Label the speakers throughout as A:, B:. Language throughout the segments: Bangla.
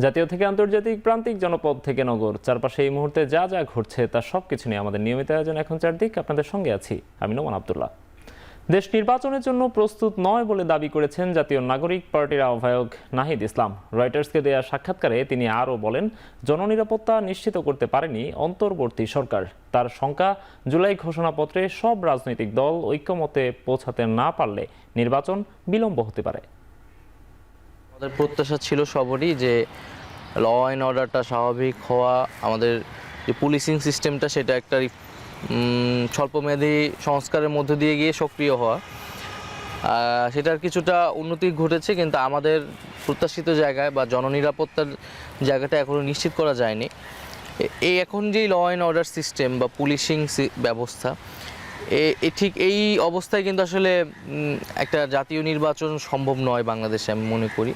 A: জাতীয় থেকে আন্তর্জাতিক, প্রান্তিক, জনপদ থেকে নগর, চারপাশে এই মুহূর্তে যা যা ঘটছে তার সবকিছু নিয়ে আমাদের নিয়মিত আয়োজন এখন চারদিক। আপনাদের সঙ্গে আছি আমি নোমান আব্দুল্লাহ। দেশ নির্বাচনের জন্য প্রস্তুত নয় বলে দাবি করেছেন জাতীয় নাগরিক পার্টির আহ্বায়ক নাহিদ ইসলাম। রয়টার্সকে দেয়া সাক্ষাৎকারে তিনি আরও বলেন, জননিরাপত্তা নিশ্চিত করতে পারেনি অন্তর্বর্তী সরকার। তার শঙ্কা, জুলাই ঘোষণাপত্রে সব রাজনৈতিক দল ঐক্যমতে পৌঁছাতে না পারলে নির্বাচন বিলম্ব হতে পারে।
B: আমাদের প্রত্যাশা ছিল সবারই যে ল অ্যান্ড অর্ডারটা স্বাভাবিক হওয়া, আমাদের যে পুলিশিং সিস্টেমটা সেটা একটা স্বল্পমেয়াদী সংস্কারের মধ্য দিয়ে গিয়ে সক্রিয় হওয়া, সেটার কিছুটা উন্নতি ঘটেছে, কিন্তু আমাদের প্রত্যাশিত জায়গায় বা জননিরাপত্তার জায়গাটা এখনও নিশ্চিত করা যায়নি। এই এখন যেই ল অ্যান্ড অর্ডার সিস্টেম বা পুলিশিং ব্যবস্থা, ঠিক এই অবস্থায় কিন্তু আসলে একটা জাতীয় নির্বাচন সম্ভব নয় বাংলাদেশে, আমি মনে করি।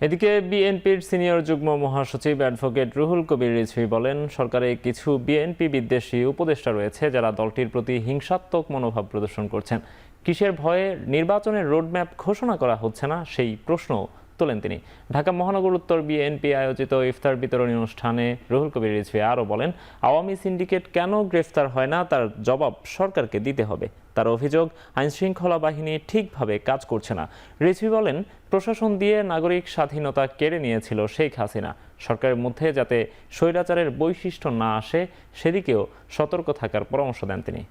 A: এদিকে বিএনপির সিনিয়র যুগ্ম মহাসচিব অ্যাডভোকেট রুহুল কবির রিজভী বলেন, সরকারে কিছু বিএনপি বিদ্বেষী উপদেষ্টা রয়েছে যারা দলটির প্রতি হিংসাত্মক মনোভাব প্রদর্শন করছেন। কিসের ভয়ে নির্বাচনের রোডম্যাপ ঘোষণা করা হচ্ছে না সেই প্রশ্ন তোলেন তিনি। ঢাকা মহানগর উত্তর বিএনপি আয়োজিত ইফতার বিতরণী অনুষ্ঠানে রুহুল কবির রিজভী আরও বলেন, আওয়ামী সিন্ডিকেট কেন গ্রেফতার হয় না তার জবাব সরকারকে দিতে হবে। তার অভিযোগ, আইনশৃঙ্খলা বাহিনী ঠিকভাবে কাজ করছে না। রিজভী বলেন, প্রশাসন দিয়ে নাগরিক স্বাধীনতা কেড়ে নিয়েছিল শেখ হাসিনা। সরকারের মধ্যে যাতে স্বৈরাচারের বৈশিষ্ট্য না আসে সেদিকেও সতর্ক থাকার পরামর্শ দেন তিনি।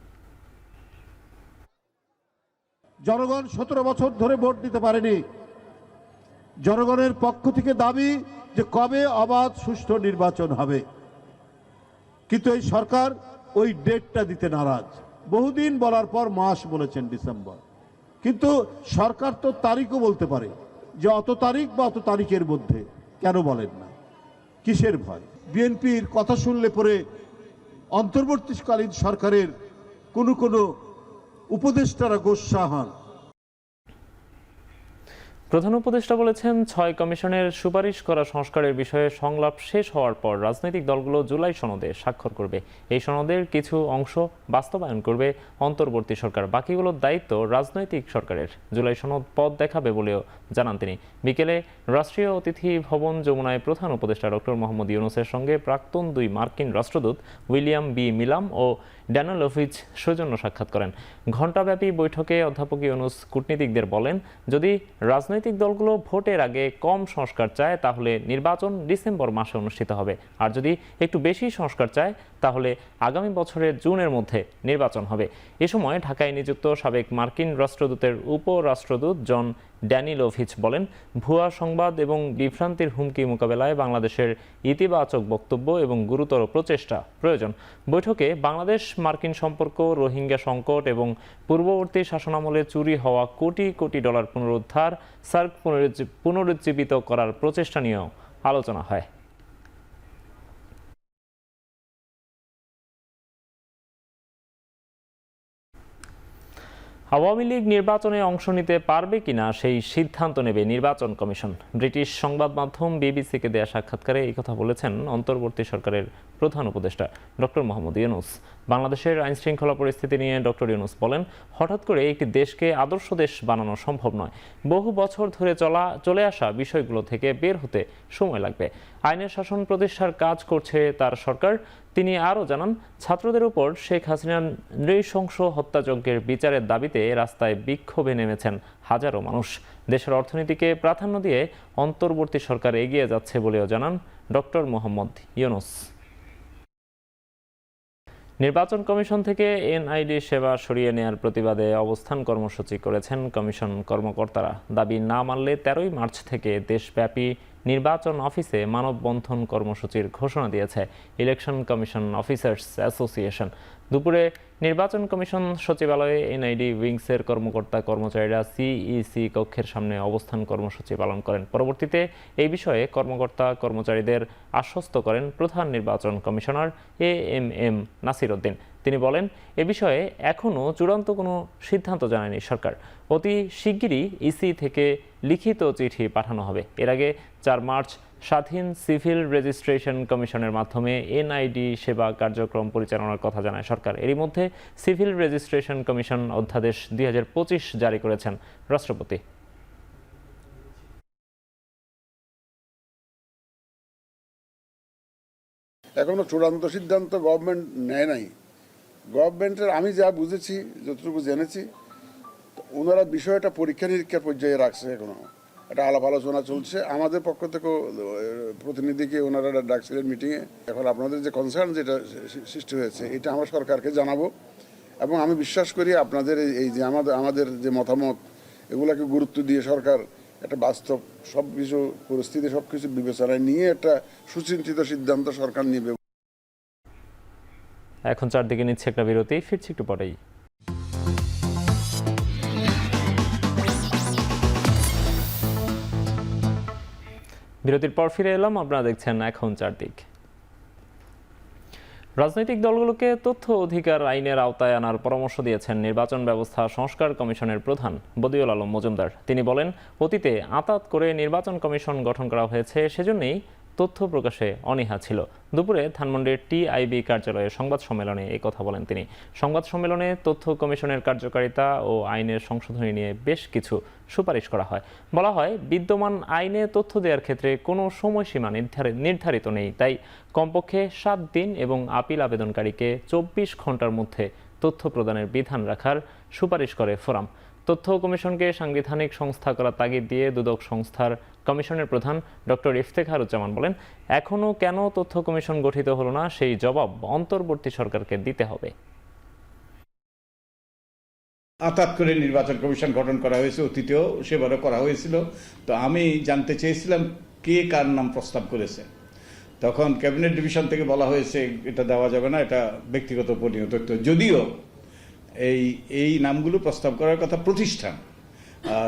C: জনগণ 17 বছর ধরে ভোট দিতে পারেনি। জনগণের পক্ষ থেকে দাবি যে কবে অবাধ সুষ্ঠু নির্বাচন হবে, কিন্তু এই সরকার ওই ডেটটা দিতে নারাজ। বহুদিন বলার পর মাস বলেছেন ডিসেম্বর, কিন্তু সরকার তো তারিখও বলতে পারে যে অত তারিখ বা অত তারিখের মধ্যে, কেন বলেন না? কিসের ভয়? বিএনপির কথা শুনলে পরে অন্তর্বর্তীকালীন সরকারের কোনো উপদেষ্টারা গোস্বা হন।
A: প্রধান উপদেষ্টা বলেছেন, 6 কমিশনের সুপারিশ করা সংস্কারের বিষয়ে সংলাপ শেষ হওয়ার পর রাজনৈতিক দলগুলো জুলাই সনদে স্বাক্ষর করবে। এই সনদের কিছু অংশ বাস্তবায়ন করবে অন্তর্বর্তী সরকার, বাকিগুলোর দায়িত্ব রাজনৈতিক সরকারের। জুলাই সনদ পথ দেখাবে বলেও জানান তিনি। বিকেলে রাষ্ট্রীয় অতিথি ভবন যমুনায় প্রধান উপদেষ্টা ডক্টর মোহাম্মদ ইউনূসের সঙ্গে প্রাক্তন 2 মার্কিন রাষ্ট্রদূত উইলিয়াম বি মিলাম ও ড্যানিয়েল লোভিচ সৌজন্য সাক্ষাৎ করেন। ঘণ্টাব্যাপী বৈঠকে অধ্যাপক ইউনূস কূটনীতিকদের বলেন, যদি রাজনৈতিক দলগুলো ভোটের আগে কম সংস্কার চায় তাহলে নির্বাচন ডিসেম্বর মাসে অনুষ্ঠিত হবে, আর যদি একটু বেশি সংস্কার চায় তাহলে আগামী বছরের জুনের মধ্যে নির্বাচন হবে। এ সময় ঢাকায় নিযুক্ত সাবেক মার্কিন রাষ্ট্রদূতের উপরাষ্ট্রদূত জন ড্যানিলোভিচ বলেন, ভুয়া সংবাদ এবং বিভ্রান্তির হুমকি মোকাবেলায় বাংলাদেশের ইতিবাচক বক্তব্য এবং গুরুতর প্রচেষ্টা প্রয়োজন। বৈঠকে বাংলাদেশ মার্কিন সম্পর্ক, রোহিঙ্গা সংকট এবং পূর্ববর্তী শাসনামলে চুরি হওয়া কোটি কোটি ডলার পুনরুদ্ধার, সার্ক পুনরুজ্জীবিত করার প্রচেষ্টা নিয়েও আলোচনা হয়। আওয়ামী লীগ নির্বাচনে অংশ নিতে পারবে কিনা সেই সিদ্ধান্ত নেবে নির্বাচন কমিশন। ব্রিটিশ সংবাদ মাধ্যম বিবিসিকে দেয়া সাক্ষাৎকারে এই কথা বলেছেন অন্তর্বর্তী সরকারের প্রধান উপদেষ্টা ডক্টর মোহাম্মদ ইউনূস। বাংলাদেশের আইনশৃঙ্খলা পরিস্থিতি নিয়ে ডক্টর ইউনূস বলেন, হঠাৎ করে একটি দেশকে আদর্শ দেশ বানানো সম্ভব নয়। বহু বছর ধরে চলে আসা বিষয়গুলো থেকে বের হতে সময় লাগবে। আইনের শাসন প্রতিষ্ঠার কাজ করছে তার সরকার। তিনি আরও জানান, ছাত্রদের উপর শেখ হাসিনার নৃশংস হত্যাযজ্ঞের বিচারের দাবিতে রাস্তায় বিক্ষোভে নেমেছেন হাজারো মানুষ। দেশের অর্থনীতিকে প্রাধান্য দিয়ে অন্তর্বর্তী সরকার এগিয়ে যাচ্ছে বলেও জানান ডক্টর মোহাম্মদ ইউনূস। নির্বাচন কমিশন থেকে এনআইডি সেবা সরিয়ে নেয়ার প্রতিবাদে অবস্থান কর্মসূচি করেছেন কমিশন কর্মকর্তারা। দাবি না মানলে 13ই মার্চ থেকে দেশব্যাপী নির্বাচন অফিসে মানববন্ধন কর্মসূচির ঘোষণা দিয়েছে ইলেকশন কমিশন অফিসার্স অ্যাসোসিয়েশন। দুপুরে নির্বাচন কমিশন সচিবালয়ে এনআইডি উইংসের কর্মকর্তা কর্মচারীরা সিইসি কক্ষের সামনে অবস্থান কর্মসূচি পালন করেন। পরবর্তীতে এই বিষয়ে কর্মকর্তা কর্মচারীদের আশ্বস্ত করেন প্রধান নির্বাচন কমিশনার এএমএম নাসির উদ্দিন। তিনি বলেন, এ বিষয়ে এখনও চূড়ান্ত কোনো সিদ্ধান্ত জানায়নি সরকার। অতি শিগগিরই ইসি থেকে লিখিত চিঠি পাঠানো হবে। এর আগে 4 মার্চ স্বাধীন সিভিল রেজিস্ট্রেশন কমিশনের মাধ্যমে এনআইডি সেবা কার্যক্রম পরিচালনার কথা জানায় সরকার। এরই মধ্যে সিভিল রেজিস্ট্রেশন কমিশন অধ্যাদেশ 2025 জারি করেছেন রাষ্ট্রপতি।
D: এখনো চূড়ান্ত সিদ্ধান্ত গভর্নমেন্ট নেয় নাই। গভর্নমেন্টের আমি যা বুঝেছি, যতটুকু জেনেছি, ওনারা বিষয়টা পরীক্ষা নিরীক্ষার পর্যায়ে রাখছে। এখনো একটা আলাপ আলোচনা চলছে। আমাদের পক্ষ থেকেও প্রতিনিধিকে ওনারা ডাকছিলেন মিটিংয়ে। এখন আপনাদের যে কনসার্ন যেটা সৃষ্টি হয়েছে, এটা আমরা সরকারকে জানাবো এবং আমি বিশ্বাস করি আপনাদের এই যে আমাদের যে মতামত, এগুলাকে গুরুত্ব দিয়ে সরকার একটা বাস্তব সব কিছু পরিস্থিতি সব কিছু বিবেচনায় নিয়ে একটা সুচিন্তিত সিদ্ধান্ত সরকার নেবে।
A: এখন চারদিকে নিচ্ছে একটা বিরতি, ফিরছি একটু পরেই। বিরতির পর ফিরে এলাম, আপনারা দেখছেন এখন চারদিক। রাজনৈতিক দলগুলোকে তথ্য অধিকার আইনের আওতায় আনার পরামর্শ দিয়েছেন নির্বাচন ব্যবস্থা সংস্কার কমিশনের প্রধান বদিউল আলম মজুমদার। তিনি বলেন, অতীতে আঁতাত করে নির্বাচন কমিশন গঠন করা হয়েছে, সেজন্যই তথ্য প্রকাশে অনীহা ছিল। দুপুরে ধানমন্ডির টিআইবি কার্যালয়ে সংবাদ সম্মেলনে এই কথা বলেন তিনি। সংবাদ সম্মেলনে তথ্য কমিশনের কার্যকারিতা ও আইনের সংশোধনী নিয়ে বেশ কিছু সুপারিশ করা হয়। বলা হয়, বিদ্যমান আইনে তথ্য দেওয়ার ক্ষেত্রে কোনো সময়সীমা নির্ধারিত নেই, তাই কমপক্ষে 7 দিন এবং আপিল আবেদনকারীকে 24 ঘন্টার মধ্যে তথ্য প্রদানের বিধান রাখার সুপারিশ করে ফোরাম। তথ্য কমিশনকে সাংবিধানিক সংস্থা করার তাগিদ দিয়ে দুদক সংস্থার কমিশনের প্রধান ডক্টর ইফতেখারুজ্জামান বলেন, এখনও কেন তথ্য কমিশন গঠিত হলো না সেই জবাব অন্তর্বর্তী সরকারকে দিতে হবে।
E: আঁতাত করে নির্বাচন কমিশন গঠন করা হয়েছে, অতীতেও সেবারও করা হয়েছিল। তো আমি জানতে চেয়েছিলাম কে কার নাম প্রস্তাব করেছে। তখন ক্যাবিনেট ডিভিশন থেকে বলা হয়েছে এটা দেওয়া যাবে না, এটা ব্যক্তিগত গোপনীয় তথ্য। যদিও এই নামগুলো প্রস্তাব করার কথা প্রতিষ্ঠান,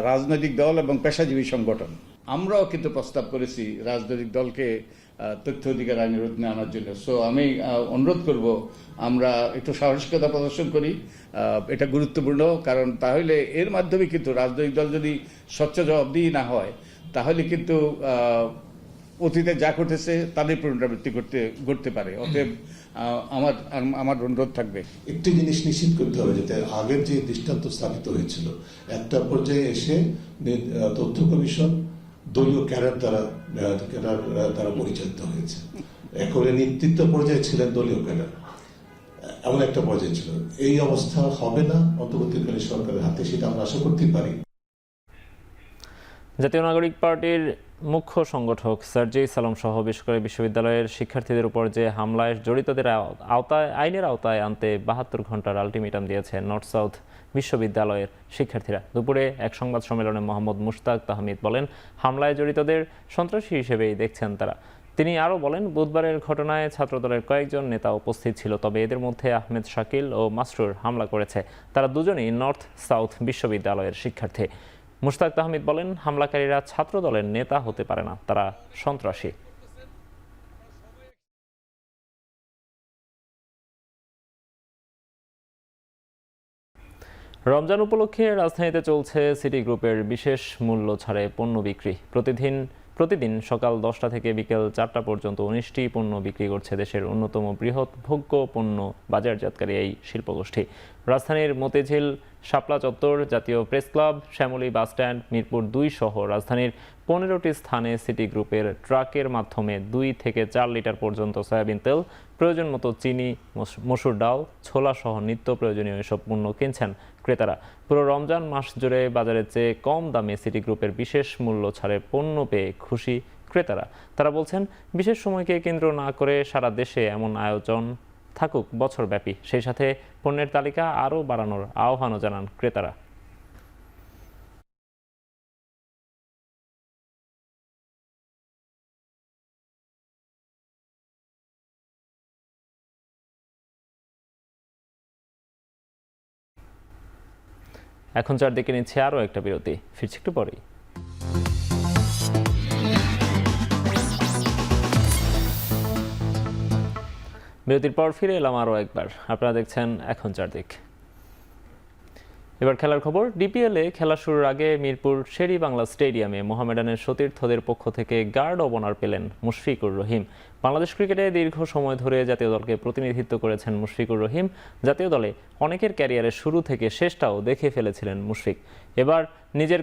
E: রাজনৈতিক দল এবং পেশাজীবী সংগঠন। আমরাও কিন্তু প্রস্তাব করেছি রাজনৈতিক দলকে তথ্য অধিকার আইনের অধীনে আনার জন্য। সো আমি অনুরোধ করব আমরা একটু সাহসিকতা প্রদর্শন করি, এটা গুরুত্বপূর্ণ। কারণ তাহলে এর মাধ্যমে কিন্তু রাজনৈতিক দল যদি স্বচ্ছ জবাবদিহি না হয়, তাহলে কিন্তু অতীতে যা ঘটেছে তাদের পুনরাবৃত্তি ঘটতে পারে। অতএব আমার অনুরোধ থাকবে,
F: একটি জিনিস নিশ্চিত করতে হবে, যাতে আগের যে দৃষ্টান্ত স্থাপিত হয়েছিল, একটা পর্যায়ে এসে তথ্য কমিশন দলীয় ক্যাডার দ্বারা পরিচালিত হয়েছে। একেবারে নেতৃত্ব পর্যায়ে ছিলেন দলীয় ক্যাডার, এমন একটা পর্যায়ে ছিল। এই অবস্থা হবে না অন্তর্বর্তীকালীন সরকারের হাতে, সেটা আমরা আশা করতে পারি।
A: জাতীয় নাগরিক পার্টির মুখ্য সংগঠক সার্জি সালাম সহ বেসরকারি বিশ্ববিদ্যালয়ের শিক্ষার্থীদের উপর যে হামলায় জড়িতদের আইনের আওতায় আনতে 72 ঘন্টার আলটিমেটাম দিয়েছে নর্থ সাউথ বিশ্ববিদ্যালয়ের শিক্ষার্থীরা। দুপুরে এক সংবাদ সম্মেলনে মোহাম্মদ মুশতাক তাহমিদ বলেন, হামলায় জড়িতদের সন্ত্রাসী হিসেবেই দেখছেন তারা। তিনি আরও বলেন, বুধবারের ঘটনায় ছাত্রদলের কয়েকজন নেতা উপস্থিত ছিল, তবে এদের মধ্যে আহমেদ শাকিল ও মাসরুর হামলা করেছে। তারা দুজনেই নর্থ সাউথ বিশ্ববিদ্যালয়ের শিক্ষার্থী। মুশতাক তাহমিদ বলেন, হামলাকারীরা ছাত্রদলের নেতা হতে পারে না, তারা সন্ত্রাসী। রমজান উপলক্ষে রাজধানীতে চলছে সিটি গ্রুপের বিশেষ মূল্য ছাড়ে পণ্য বিক্রি। প্রতিদিন সকাল 10টা থেকে বিকেল 4টা পর্যন্ত 19টি পণ্য বিক্রি করছে দেশের অন্যতম বৃহৎ ভোগ্য পণ্য বাজারজাতকারী এই শিল্পগোষ্ঠী। রাজধানীর মতিঝিল, শাপলা চত্বর, জাতীয় press club, Shyamoli bus stand, Mirpur 2 সহ রাজধানীর 15টি স্থানে সিটি গ্রুপের ট্রাকের মাধ্যমে 2 থেকে 4 লিটার পর্যন্ত সয়াবিন তেল, প্রয়োজন মতো চিনি, মসুর ডাল, ছোলা সহ নিত্য প্রয়োজনীয় এসব পণ্য কিনছেন ক্রেতারা। পুরো রমজান মাস জুড়ে বাজারের চেয়ে কম দামে সিটি গ্রুপের বিশেষ মূল্য ছাড়ে পণ্য পেয়ে খুশি ক্রেতারা। তারা বলছেন, বিশেষ সময়কে কেন্দ্র না করে সারা দেশে এমন আয়োজন থাকুক বছরব্যাপী। সেই সাথে পণ্যের তালিকা আরও বাড়ানোর আহ্বানও জানান ক্রেতারা। এখন চারদিকে নিচ্ছে আরও একটা বিরতি, ফিরছি একটু পরেই। বিরতির পর ফিরে এলাম আরও একবার। আপনারা দেখছেন এখন চারদিক। এবার খেলার খবর। ডিপিএলে খেলা শুরুর আগে মিরপুর শেরি বাংলা স্টেডিয়ামে মোহামেডানের সতীর্থদের পক্ষ থেকে গার্ড অব অনার পেলেন মুশফিকুর রহিম। বাংলাদেশ ক্রিকেটে দীর্ঘ সময় ধরে জাতীয় দলকে প্রতিনিধিত্ব করেছেন মুশফিকুর রহিম। জাতীয় দলে অনেকের ক্যারিয়ারের শুরু থেকে শেষটাও দেখে ফেলেছিলেন মুশফিক। এবার নিজের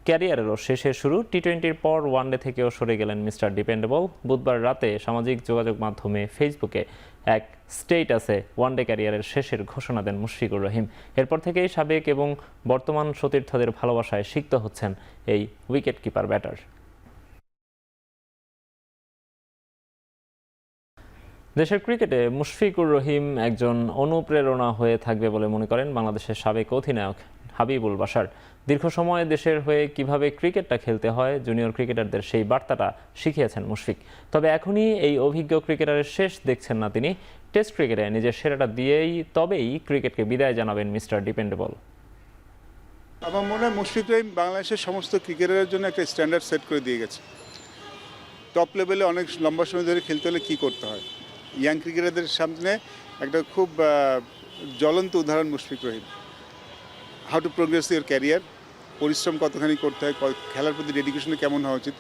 A: ক্যারিয়ারেরও শেষের শুরু। টি-20-র পর ওয়ানডে থেকেও সরে গেলেন মিস্টার ডিপেন্ডেবল। বুধবার রাতে সামাজিক যোগাযোগ মাধ্যমে ফেসবুকে এক স্টেটাসে ওয়ানডে ক্যারিয়ারের শেষের ঘোষণা দেন মুশফিকুর রহিম। এরপর থেকেই সাবেক এবং বর্তমান সতীর্থদের ভালোবাসায় সিক্ত হচ্ছেন এই উইকেট কিপার ব্যাটার। দেশের ক্রিকেটে মুশফিকুর রহিম একজন অনুপ্রেরণা হয়ে থাকবে বলে মনে করেন বাংলাদেশের সাবেক অধিনায়ক হাবিবুল বাশার। দীর্ঘ সময় দেশের হয়ে কিভাবে ক্রিকেটটা খেলতে হয় জুনিয়র ক্রিকেটারদের সেই বার্তাটা শিখিয়েছেন মুশফিক। তবে এখনই এই অভিজ্ঞ ক্রিকেটারের শেষ দেখছেন না তিনি। টেস্ট ক্রিকেটে নিজের সেরাটা দিয়েই তবেই ক্রিকেটকে বিদায় জানাবেন মিস্টার ডিপেন্ডেবল।
G: আমার মনে হয় মুশফিক রহিম বাংলাদেশের সমস্ত ক্রিকেটারের জন্য একটা স্ট্যান্ডার্ড সেট করে দিয়ে গেছে। টপ লেভেলে অনেক লম্বা সময় ধরে খেলতে হলে কী করতে হয়, ইয়াং ক্রিকেটারদের সামনে একটা খুব জ্বলন্ত উদাহরণ Mushfiq Rahim. How to progress your career, পরিশ্রম কতখানি করতে হয়, খেলার প্রতি ডেডিকেশনে কেমন হওয়া উচিত,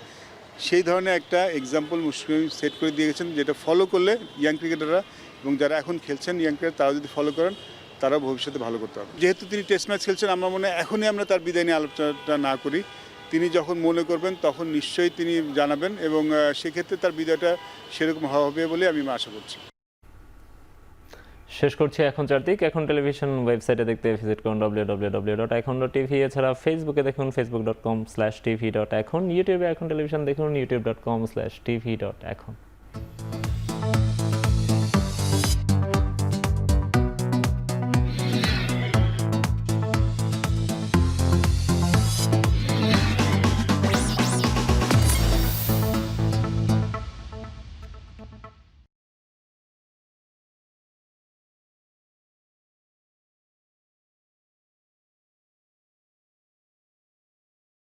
G: সেই ধরনের একটা এক্সাম্পল মুশফিক রহিম সেট করে দিয়ে গেছেন, যেটা ফলো করলে ইয়াং ক্রিকেটাররা এবং যারা এখন খেলছেন ইয়াং ক্রিকেটার তারা যদি ফলো করেন তারাও ভবিষ্যতে ভালো করতে হবে। যেহেতু তিনি টেস্ট ম্যাচ খেলছেন, আমার মনে হয় এখনই আমরা তার বিদায় নিয়ে আলোচনাটা না করি। তিনি যখন মনে করবেন তখন নিশ্চয়ই তিনি জানাবেন এবং সেক্ষেত্রে তার বিদায়টা সেরকম হবে বলে আমি আশা করছি।
A: শেষ করছি এখন চারদিক। এখন টেলিভিশন ওয়েবসাইটে দেখতে ভিজিট করুন www.ekhon.tv। এছাড়া ফেসবুকে দেখুন facebook.com/tv.ekhon। ইউটিউবে এখন টেলিভিশন দেখুন youtube.com/tv.ekhon।